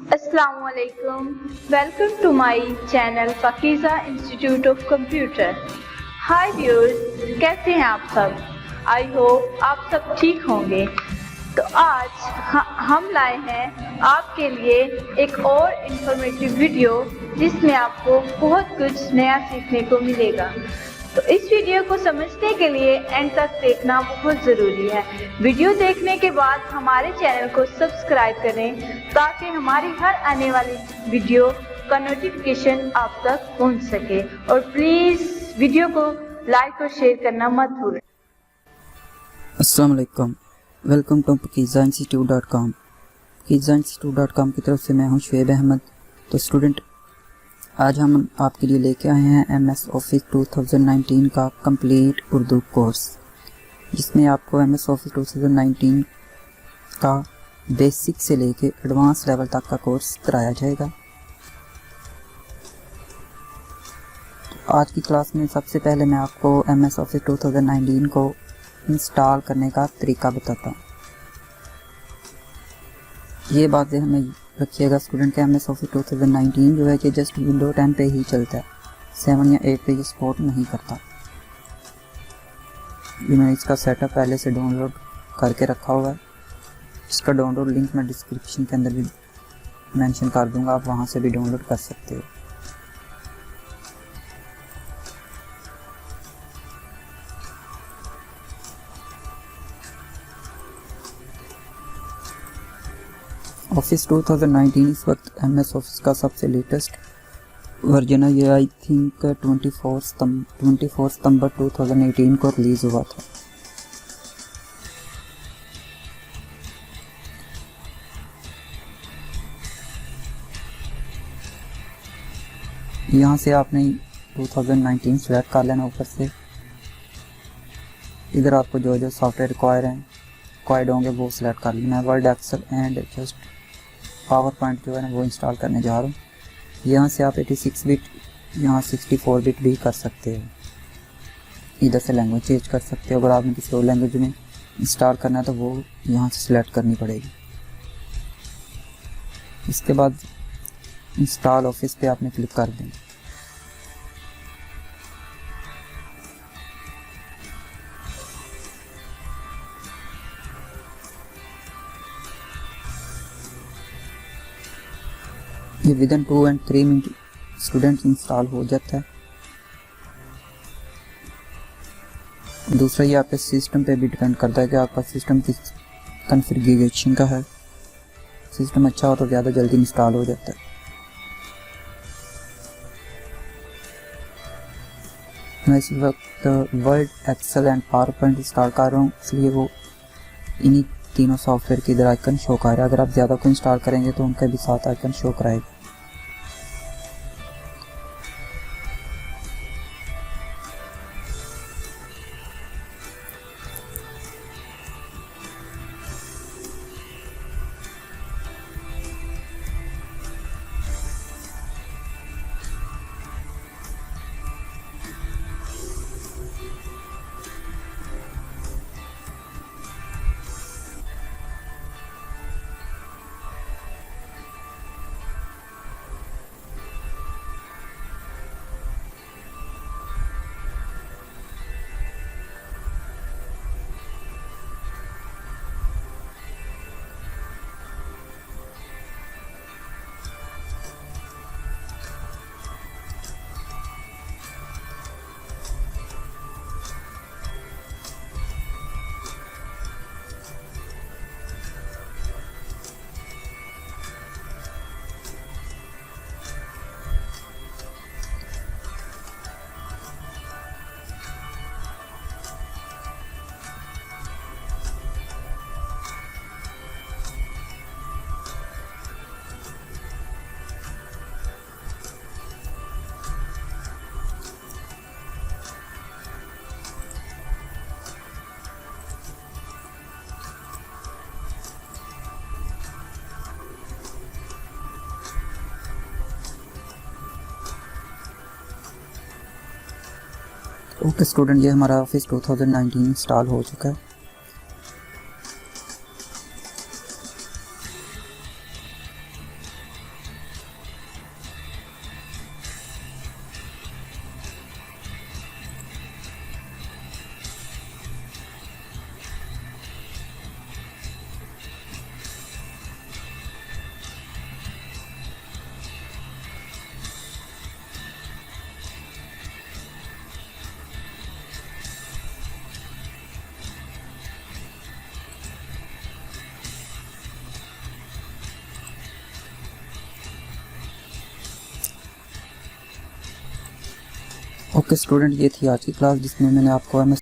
Assalamualaikum. Welcome to my channel Pakiza Institute of Computer. Hi viewers, कैसे हैं आप सब? I hope आप सब ठीक होंगे। तो आज हम लाए हैं आपके लिए एक और इन्फॉर्मेटिव वीडियो जिसमें आपको बहुत कुछ नया सीखने को मिलेगा। तो इस वीडियो को समझने के लिए एंड तक देखना बहुत ज़रूरी है। वीडियो देखने के बाद हमारे चैनल को सब्सक्राइब करें ताकि हमारी हर आने वाली वीडियो का नोटिफिकेशन आप तक पहुंच सके, और प्लीज़ वीडियो को लाइक और शेयर करना मत भूलें। अस्सलाम वालेकुम, वेलकम टू pakizainstitute.com। pakizainstitute.com की तरफ से मैं हूं शुएब अहमद। तो स्टूडेंट, आज हम आपके लिए लेके आए हैं MS ऑफिस 2019 का कंप्लीट उर्दू कोर्स, जिसमें आपको MS ऑफिस 2019 का बेसिक से लेके एडवांस लेवल तक का कोर्स कराया जाएगा। तो आज की क्लास में सबसे पहले मैं आपको MS ऑफिस 2019 को इंस्टॉल करने का तरीका बताता हूँ। ये बात ध्यान में रखिएगा स्टूडेंट के MS ऑफिस 2019 जो है कि जस्ट विंडो 10 पे ही चलता है, 7 या 8 पे ये सपोर्ट नहीं करता। ये मैंने इसका सेटअप पहले से डाउनलोड करके रखा हुआ है। इसका डाउनलोड लिंक मैं डिस्क्रिप्शन के अंदर भी मेंशन कर दूंगा, आप वहाँ से भी डाउनलोड कर सकते हो। ऑफिस 2019 इस वक्त MS ऑफिस का सबसे लेटेस्ट वर्जन है। ये आई थिंक 24 सितंबर 2018 को रिलीज़ हुआ था। यहाँ से आपने 2019 सेलेक्ट कर लेना। ऊपर से इधर आपको जो जो सॉफ्टवेयर रिक्वायर्ड होंगे वो सिलेक्ट कर लेना है। Word, Excel and just PowerPoint जो है ना वो इंस्टॉल करने जा रहा हूँ। यहाँ से आप 86 बिट, यहाँ 64 बिट भी कर सकते हो। इधर से लैंग्वेज चेंज कर सकते हो। अगर आपने किसी और लैंग्वेज में इंस्टॉल करना है तो वो यहाँ से सिलेक्ट करनी पड़ेगी। इसके बाद इंस्टॉल ऑफिस पे आपने क्लिक कर देंगे। ये within 2 and 3 minute student install हो जाता है। दूसरा, ये आपके सिस्टम पे भी डिपेंड करता है कि आपका सिस्टम किस कॉन्फ़िगरेशन का है। सिस्टम अच्छा हो तो ज़्यादा जल्दी इंस्टॉल हो जाता है। मैं इस वक्त Word, Excel and PowerPoint install कर रहा हूँ, इसलिए वो इन्हीं तीनों सॉफ्टवेयर की इधर आइकन शो कर रहा है। अगर आप ज़्यादा को इंस्टॉल करेंगे तो उनके भी साथ आइकन शो कराएगा। ओके स्टूडेंट, ये हमारा ऑफिस 2019 इंस्टॉल हो चुका है। ओके स्टूडेंट, ये थी आज की क्लास जिसमें मैंने आपको MS